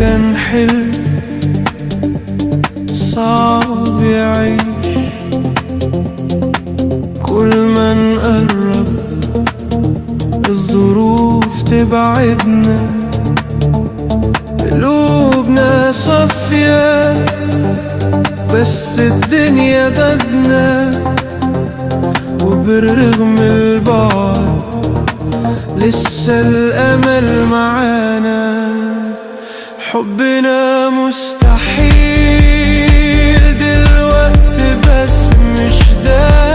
كان حلم صعب يعيش، كل ما نقرب الظروف تبعدنا، قلوبنا صافية بس الدنيا ضدنا، وبالرغم البعد لسه الأمل معانا. حبنا مستحيل دلوقتي بس مش ده